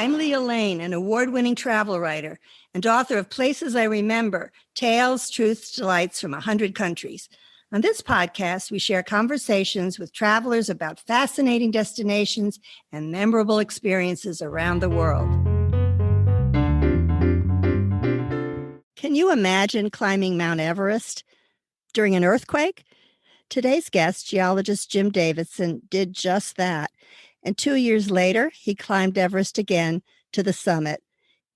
I'm Leah Lane, an award-winning travel writer and author of Places I Remember, Tales, Truths, Delights from 100 Countries. On this podcast, we share conversations with travelers about fascinating destinations and memorable experiences around the world. Can you imagine climbing Mount Everest during an earthquake? Today's guest, geologist Jim Davidson, did just that. And 2 years later, he climbed Everest again to the summit.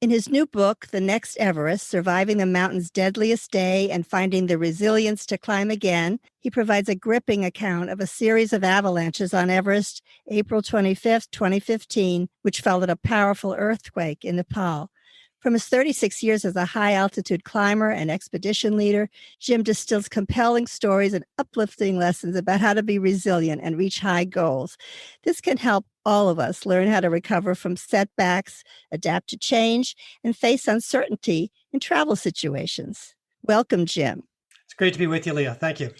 In his new book, The Next Everest, Surviving the Mountain's Deadliest Day and Finding the Resilience to Climb Again, he provides a gripping account of a series of avalanches on Everest, April 25th, 2015, which followed a powerful earthquake in Nepal. From his 36 years as a high-altitude climber and expedition leader, Jim distills compelling stories and uplifting lessons about how to be resilient and reach high goals. This can help all of us learn how to recover from setbacks, adapt to change, and face uncertainty in travel situations. Welcome, Jim. It's great to be with you, Leah. Thank you.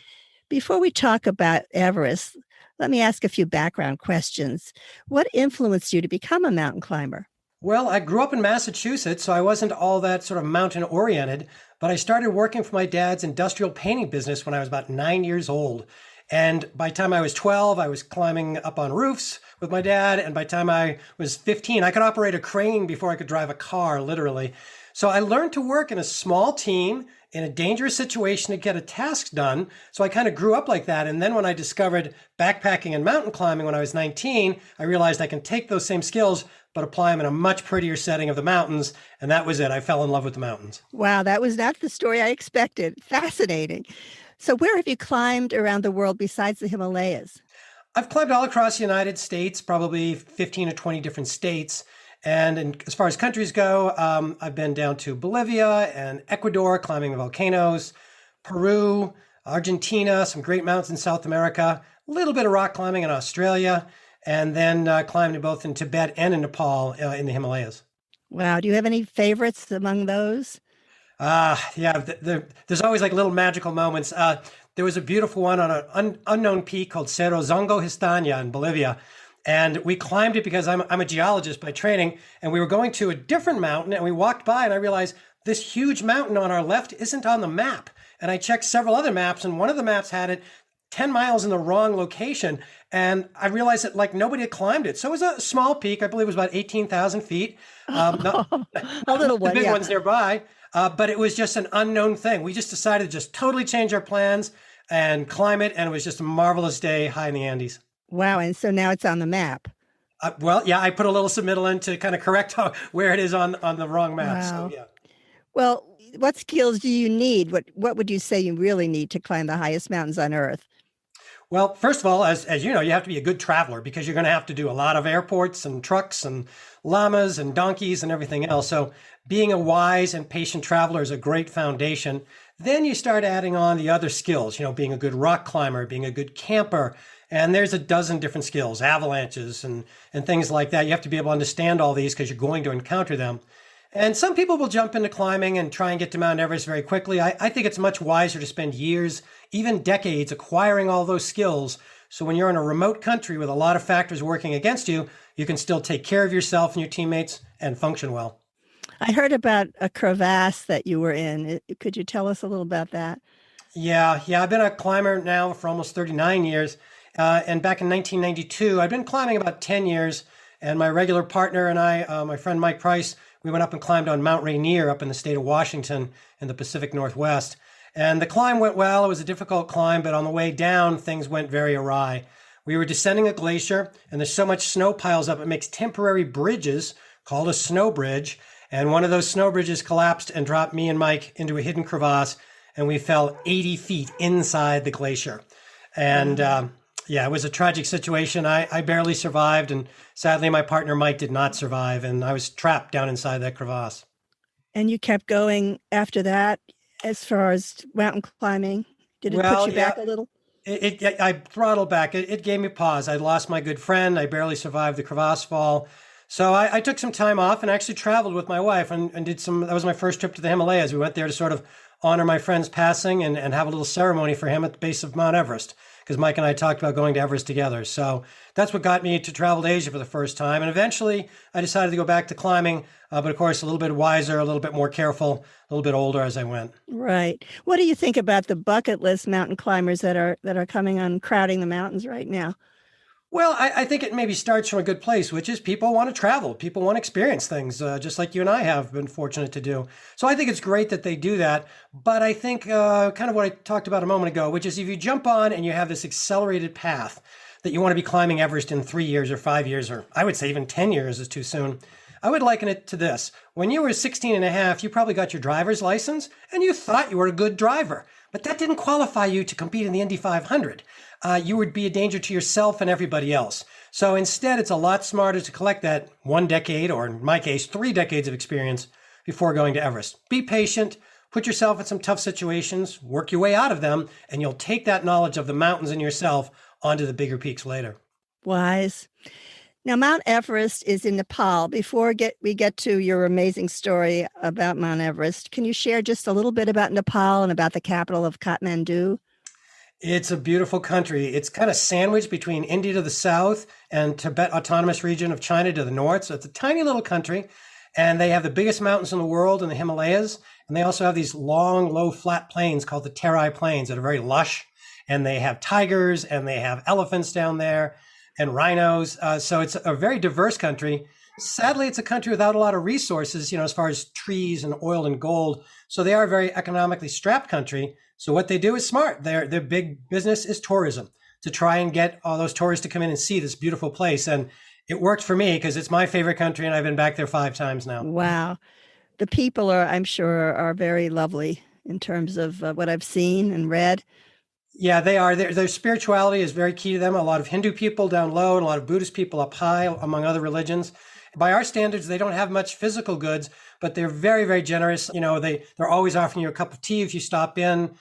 Before we talk about Everest, let me ask a few background questions. What influenced you to become a mountain climber? Well, I grew up in Massachusetts, so I wasn't all that sort of mountain-oriented, but I started working for my dad's industrial painting business when I was about 9 years old. And by the time I was 12, I was climbing up on roofs with my dad. And by the time I was 15, I could operate a crane before I could drive a car, literally. So I learned to work in a small team in a dangerous situation to get a task done. So I kind of grew up like that. And then when I discovered backpacking and mountain climbing when I was 19, I realized I can take those same skills, but apply them in a much prettier setting of the mountains. And that was it. I fell in love with the mountains. Wow, that was not the story I expected. Fascinating. So where have you climbed around the world besides the Himalayas? I've climbed all across the United States, probably 15 or 20 different states. And as far as countries go, I've been down to Bolivia and Ecuador, climbing the volcanoes, Peru, Argentina, some great mountains in South America, a little bit of rock climbing in Australia, and then climbed both in Tibet and in Nepal in the Himalayas. Wow. Do you have any favorites among those? There's always like little magical moments. There was a beautiful one on an unknown peak called Cerro Zongo Histaña in Bolivia. And we climbed it because I'm a geologist by training, and we were going to a different mountain, and we walked by, and I realized this huge mountain on our left isn't on the map. And I checked several other maps, and one of the maps had it 10 miles in the wrong location. And I realized that like nobody had climbed it. So it was a small peak. I believe it was about 18,000 feet. Not A little one, the big yeah. ones nearby. But it was just an unknown thing. We just decided to just totally change our plans and climb it. And it was just a marvelous day high in the Andes. Wow. And so now it's on the map. I put a little submittal in to kind of correct where it is on the wrong map. Wow. So, yeah. Well, what skills do you need? What would you say you really need to climb the highest mountains on Earth? Well, first of all, as you know, you have to be a good traveler because you're going to have to do a lot of airports and trucks and llamas and donkeys and everything else. So being a wise and patient traveler is a great foundation. Then you start adding on the other skills, being a good rock climber, being a good camper. And there's a dozen different skills, avalanches and things like that. You have to be able to understand all these because you're going to encounter them. And some people will jump into climbing and try and get to Mount Everest very quickly. I think it's much wiser to spend years, even decades, acquiring all those skills. So when you're in a remote country with a lot of factors working against you, you can still take care of yourself and your teammates and function well. I heard about a crevasse that you were in. Could you tell us a little about that? Yeah. I've been a climber now for almost 39 years. And back in 1992, I'd been climbing about 10 years. And my regular partner and I, my friend Mike Price, we went up and climbed on Mount Rainier up in the state of Washington in the Pacific Northwest. And the climb went well. It was a difficult climb, but on the way down, things went very awry. We were descending a glacier, and there's so much snow piles up, it makes temporary bridges called a snow bridge. And one of those snow bridges collapsed and dropped me and Mike into a hidden crevasse, and we fell 80 feet inside the glacier. And it was a tragic situation. I barely survived, and sadly, my partner Mike did not survive, and I was trapped down inside that crevasse. And you kept going after that as far as mountain climbing? Did it put you back a little? I throttled back. It gave me pause. I lost my good friend. I barely survived the crevasse fall. So I took some time off and actually traveled with my wife and did that was my first trip to the Himalayas. We went there to sort of honor my friend's passing and have a little ceremony for him at the base of Mount Everest, because Mike and I talked about going to Everest together. So that's what got me to travel to Asia for the first time. And eventually I decided to go back to climbing, but of course, a little bit wiser, a little bit more careful, a little bit older as I went. Right. What do you think about the bucket list mountain climbers that are coming on crowding the mountains right now? Well, I think it maybe starts from a good place, which is people want to travel. People want to experience things, just like you and I have been fortunate to do. So I think it's great that they do that. But I think kind of what I talked about a moment ago, which is if you jump on and you have this accelerated path that you want to be climbing Everest in 3 years or 5 years, or I would say even 10 years is too soon. I would liken it to this. When you were 16 and a half, you probably got your driver's license and you thought you were a good driver, but that didn't qualify you to compete in the Indy 500. You would be a danger to yourself and everybody else. So instead, it's a lot smarter to collect that 1 decade, or in my case, 3 decades of experience before going to Everest. Be patient, put yourself in some tough situations, work your way out of them, and you'll take that knowledge of the mountains and yourself onto the bigger peaks later. Wise. Now, Mount Everest is in Nepal. Before we get to your amazing story about Mount Everest, can you share just a little bit about Nepal and about the capital of Kathmandu? It's a beautiful country. It's kind of sandwiched between India to the south and Tibet Autonomous Region of China to the north. So it's a tiny little country, and they have the biggest mountains in the world in the Himalayas. And they also have these long, low, flat plains called the Terai Plains that are very lush. And they have tigers and they have elephants down there and rhinos. So it's a very diverse country. Sadly, it's a country without a lot of resources, as far as trees and oil and gold. So they are a very economically strapped country. So what they do is smart. Their big business is tourism, to try and get all those tourists to come in and see this beautiful place. And it worked for me because it's my favorite country and I've been back there 5 times now. Wow. The people are, I'm sure, are very lovely in terms of what I've seen and read. Yeah, they are. Their spirituality is very key to them. A lot of Hindu people down low and a lot of Buddhist people up high, among other religions. By our standards, they don't have much physical goods, but they're very, very generous. They're always offering you a cup of tea if you stop in.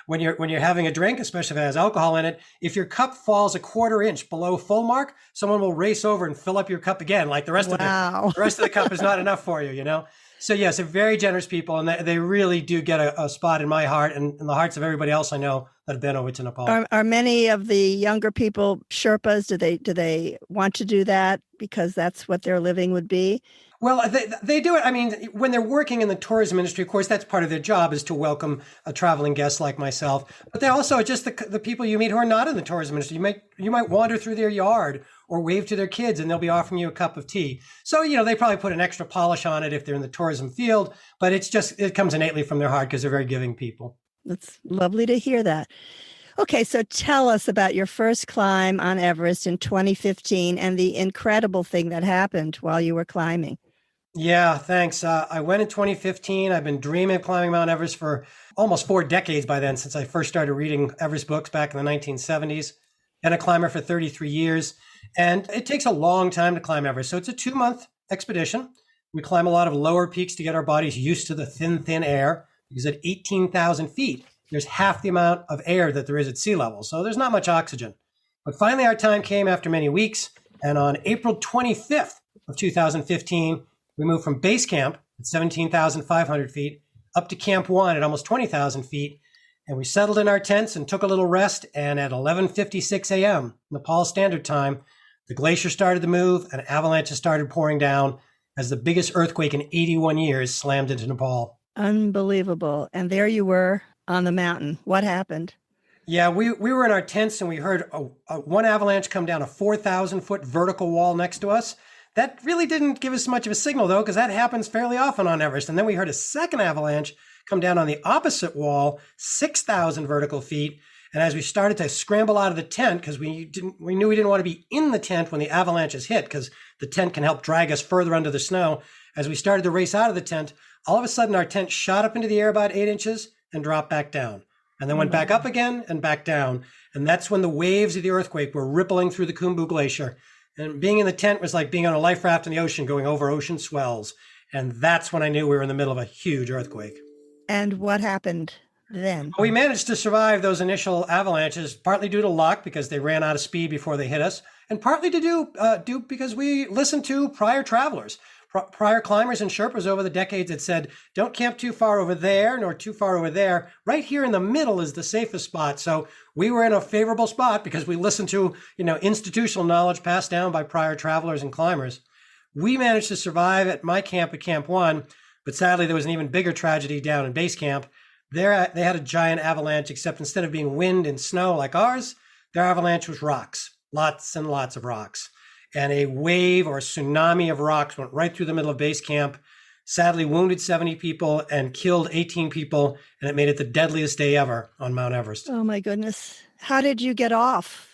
when you're having a drink, especially if it has alcohol in it, if your cup falls a quarter inch below full mark, someone will race over and fill up your cup again. Like the rest of the rest of the cup is not enough for you. So yes, they're very generous people, and they really do get a spot in my heart and in the hearts of everybody else I know that have been over to Nepal. Are many of the younger people Sherpas? Do they want to do that because that's what their living would be? Well, they do it. I mean, when they're working in the tourism industry, of course, that's part of their job is to welcome a traveling guest like myself. But they also just the people you meet who are not in the tourism industry. You might wander through their yard or wave to their kids, and they'll be offering you a cup of tea. So they probably put an extra polish on it if they're in the tourism field. But it comes innately from their heart because they're very giving people. That's lovely to hear that. Okay, so tell us about your first climb on Everest in 2015 and the incredible thing that happened while you were climbing. Yeah, thanks. I went in 2015. I've been dreaming of climbing Mount Everest for almost 4 decades by then, since I first started reading Everest books back in the 1970s. Been a climber for 33 years. And it takes a long time to climb Everest. So it's a 2-month expedition. We climb a lot of lower peaks to get our bodies used to the thin air, because at 18,000 feet, there's half the amount of air that there is at sea level. So there's not much oxygen. But finally, our time came after many weeks. And on April 25th of 2015, we moved from base camp at 17,500 feet up to Camp 1 at almost 20,000 feet. And we settled in our tents and took a little rest. And at 11:56 a.m. Nepal Standard Time, the glacier started to move and avalanches started pouring down as the biggest earthquake in 81 years slammed into Nepal. Unbelievable. And there you were on the mountain. What happened? Yeah, we were in our tents and we heard one avalanche come down a 4,000-foot vertical wall next to us. That really didn't give us much of a signal, though, because that happens fairly often on Everest. And then we heard a second avalanche come down on the opposite wall, 6,000 vertical feet. And as we started to scramble out of the tent, because we knew we didn't want to be in the tent when the avalanches hit, because the tent can help drag us further under the snow. As we started to race out of the tent, all of a sudden our tent shot up into the air about 8 inches and dropped back down. And then went back up again and back down. And that's when the waves of the earthquake were rippling through the Khumbu Glacier. And being in the tent was like being on a life raft in the ocean going over ocean swells. And that's when I knew we were in the middle of a huge earthquake. And what happened then? We managed to survive those initial avalanches, partly due to luck because they ran out of speed before they hit us, and partly to do because we listened to prior travelers. Prior climbers and Sherpas over the decades had said, don't camp too far over there nor too far over there. Right here in the middle is the safest spot. So we were in a favorable spot because we listened to, institutional knowledge passed down by prior travelers and climbers. We managed to survive at my camp at Camp 1, but sadly there was an even bigger tragedy down in base camp. There they had a giant avalanche, except instead of being wind and snow like ours, their avalanche was rocks, lots and lots of rocks. And a wave or a tsunami of rocks went right through the middle of base camp, sadly wounded 70 people and killed 18 people, and it made it the deadliest day ever on Mount Everest. Oh my goodness. How did you get off?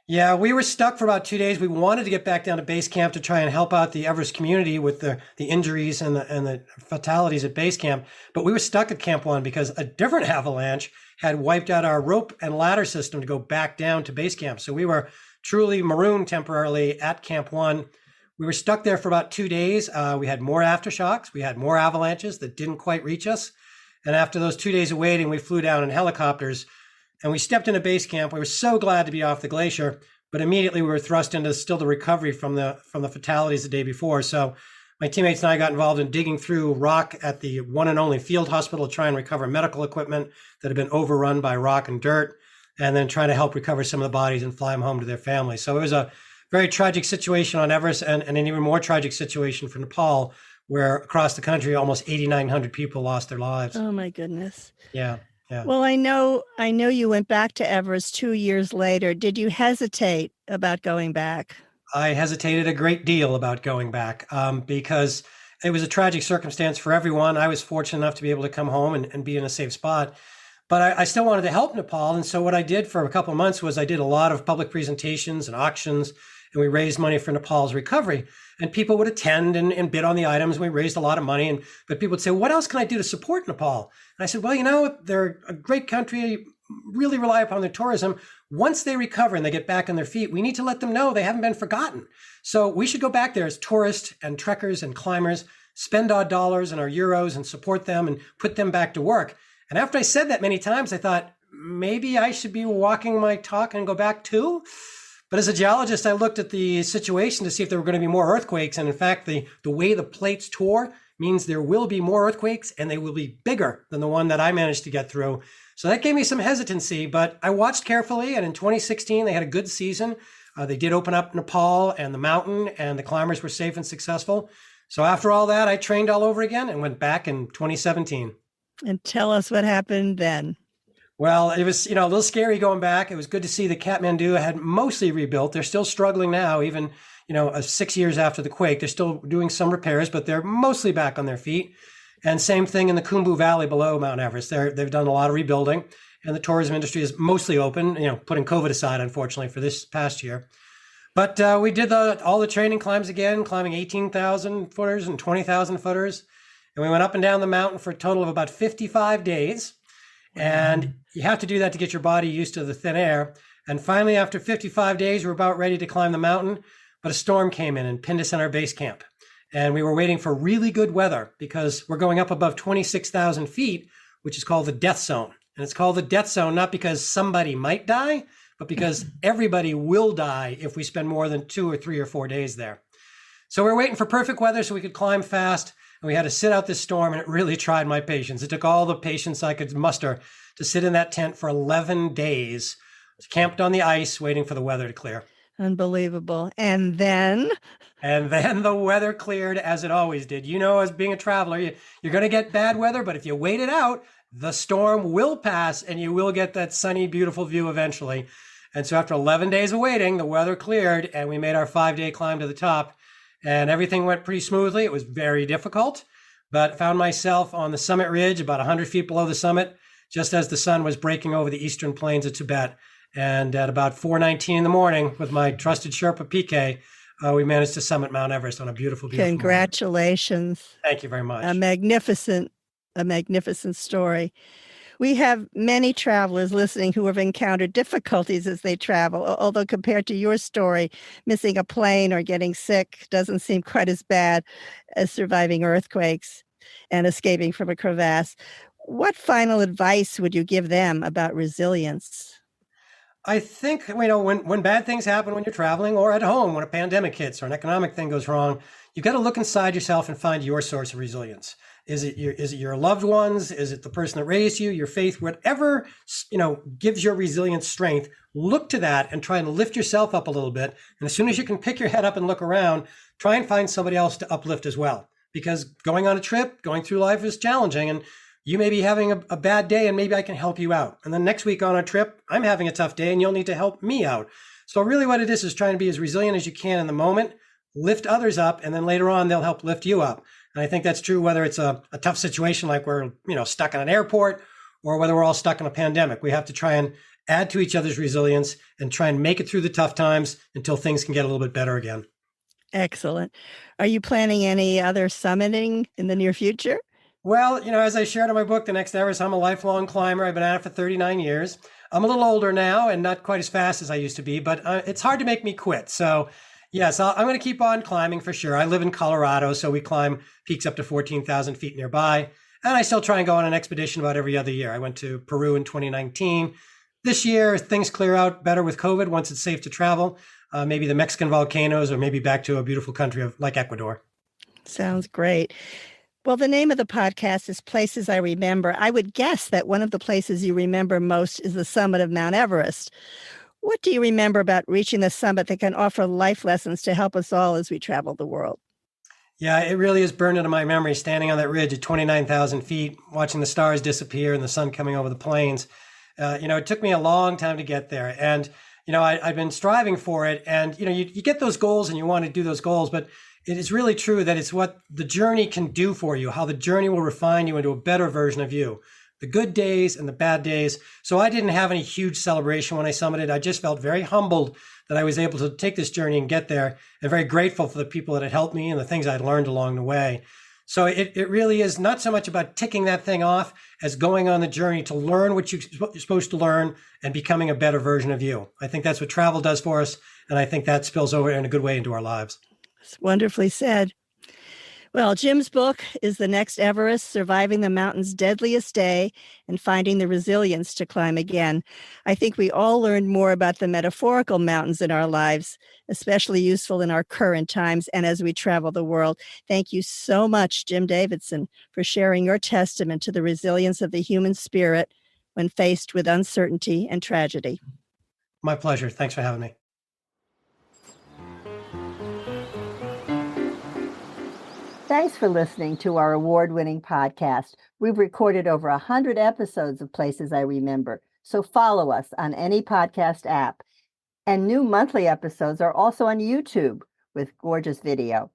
Yeah, we were stuck for about 2 days. We wanted to get back down to base camp to try and help out the Everest community with the injuries and the fatalities at base camp. But we were stuck at Camp 1 because a different avalanche had wiped out our rope and ladder system to go back down to base camp. So we were truly marooned temporarily at Camp 1. We were stuck there for about 2 days. We had more aftershocks. We had more avalanches that didn't quite reach us. And after those 2 days of waiting, we flew down in helicopters and we stepped into base camp. We were so glad to be off the glacier, but immediately we were thrust into still the recovery from the fatalities the day before. So my teammates and I got involved in digging through rock at the one and only field hospital to try and recover medical equipment that had been overrun by rock and dirt, and then trying to help recover some of the bodies and fly them home to their families. So it was a very tragic situation on Everest, and an even more tragic situation for Nepal, where across the country, almost 8,900 people lost their lives. Oh my goodness. Yeah. Yeah. Well, I know you went back to Everest 2 years later. Did you hesitate about going back? I hesitated a great deal about going back because it was a tragic circumstance for everyone. I was fortunate enough to be able to come home and be in a safe spot. But I still wanted to help Nepal. And so what I did for a couple of months was I did a lot of public presentations and auctions, and we raised money for Nepal's recovery. And people would attend and bid on the items. We raised a lot of money. But people would say, what else can I do to support Nepal? And I said, well, they're a great country, really rely upon their tourism. Once they recover and they get back on their feet, we need to let them know they haven't been forgotten. So we should go back there as tourists and trekkers and climbers, spend our dollars and our euros and support them and put them back to work. And after I said that many times, I thought, maybe I should be walking my talk and go back too. But as a geologist, I looked at the situation to see if there were going to be more earthquakes. And in fact, the way the plates tore means there will be more earthquakes, and they will be bigger than the one that I managed to get through. So that gave me some hesitancy, but I watched carefully. And in 2016, they had a good season. They did open up Nepal and the mountain, and the climbers were safe and successful. So after all that, I trained all over again and went back in 2017. And tell us what happened then. Well, it was, a little scary going back. It was good to see that Kathmandu had mostly rebuilt. They're still struggling now, even, 6 years after the quake. They're still doing some repairs, but they're mostly back on their feet. And same thing in the Khumbu Valley below Mount Everest. They've done a lot of rebuilding, and the tourism industry is mostly open, putting COVID aside, unfortunately, for this past year. But we did all the training climbs again, climbing 18,000 footers and 20,000 footers. And we went up and down the mountain for a total of about 55 days. And you have to do that to get your body used to the thin air. And finally, after 55 days, we were about ready to climb the mountain, but a storm came in and pinned us in our base camp. And we were waiting for really good weather because we're going up above 26,000 feet, which is called the death zone. And it's called the death zone not because somebody might die, but because everybody will die if we spend more than 2 or 3 or 4 days there. So we were waiting for perfect weather so we could climb fast. And we had to sit out this storm, and it really tried my patience. It took all the patience I could muster to sit in that tent for 11 days, camped on the ice, waiting for the weather to clear. Unbelievable. And then? And then the weather cleared, as it always did. As being a traveler, you're going to get bad weather, but if you wait it out, the storm will pass, and you will get that sunny, beautiful view eventually. And so after 11 days of waiting, the weather cleared, and we made our 5-day climb to the top. And everything went pretty smoothly. It was very difficult, but found myself on the summit ridge about 100 feet below the summit, just as the sun was breaking over the eastern plains of Tibet. And at about 4:19 in the morning, with my trusted Sherpa PK, we managed to summit Mount Everest on a beautiful Congratulations. Morning. Thank you very much. A magnificent story. We have many travelers listening who have encountered difficulties as they travel, although compared to your story, missing a plane or getting sick doesn't seem quite as bad as surviving earthquakes and escaping from a crevasse. What final advice would you give them about resilience? I think, when bad things happen when you're traveling or at home, when a pandemic hits or an economic thing goes wrong, you've got to look inside yourself and find your source of resilience. Is it your loved ones? Is it the person that raised you, your faith, whatever, gives your resilience strength? Look to that and try and lift yourself up a little bit. And as soon as you can pick your head up and look around, try and find somebody else to uplift as well. Because going on a trip, going through life is challenging, and you may be having a bad day and maybe I can help you out. And then next week on a trip, I'm having a tough day and you'll need to help me out. So really what it is trying to be as resilient as you can in the moment, lift others up, and then later on they'll help lift you up. And I think that's true whether it's a tough situation like we're stuck in an airport or whether we're all stuck in a pandemic. We have to try and add to each other's resilience and try and make it through the tough times until things can get a little bit better again. Excellent. Are you planning any other summiting in the near future? Well, as I shared in my book, The Next Everest, I'm a lifelong climber. I've been at it for 39 years. I'm a little older now and not quite as fast as I used to be, but it's hard to make me quit. So yes, I'm going to keep on climbing for sure. I live in Colorado, so we climb peaks up to 14,000 feet nearby. And I still try and go on an expedition about every other year. I went to Peru in 2019. This year, things clear out better with COVID once it's safe to travel. Maybe the Mexican volcanoes or maybe back to a beautiful country like Ecuador. Sounds great. Well, the name of the podcast is Places I Remember. I would guess that one of the places you remember most is the summit of Mount Everest. What do you remember about reaching the summit that can offer life lessons to help us all as we travel the world? Yeah, it really is burned into my memory, standing on that ridge at 29,000 feet, watching the stars disappear and the sun coming over the plains. It took me a long time to get there. And, I've been striving for it. And, you get those goals and you want to do those goals, but it is really true that it's what the journey can do for you, how the journey will refine you into a better version of you, the good days and the bad days. So I didn't have any huge celebration when I summited. I just felt very humbled that I was able to take this journey and get there, and very grateful for the people that had helped me and the things I'd learned along the way. So it really is not so much about ticking that thing off as going on the journey to learn what you're supposed to learn and becoming a better version of you. I think that's what travel does for us, and I think that spills over in a good way into our lives. It's wonderfully said. Well, Jim's book is The Next Everest, Surviving the Mountain's Deadliest Day and Finding the Resilience to Climb Again. I think we all learned more about the metaphorical mountains in our lives, especially useful in our current times and as we travel the world. Thank you so much, Jim Davidson, for sharing your testament to the resilience of the human spirit when faced with uncertainty and tragedy. My pleasure. Thanks for having me. Thanks for listening to our award-winning podcast. We've recorded over 100 episodes of Places I Remember, so follow us on any podcast app. And new monthly episodes are also on YouTube with gorgeous video.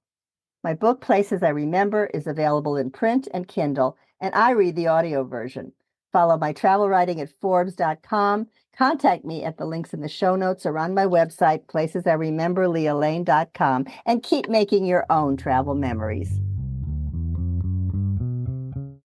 My book, Places I Remember, is available in print and Kindle, and I read the audio version. Follow my travel writing at Forbes.com. Contact me at the links in the show notes or on my website, placesirememberlealane.com, and keep making your own travel memories.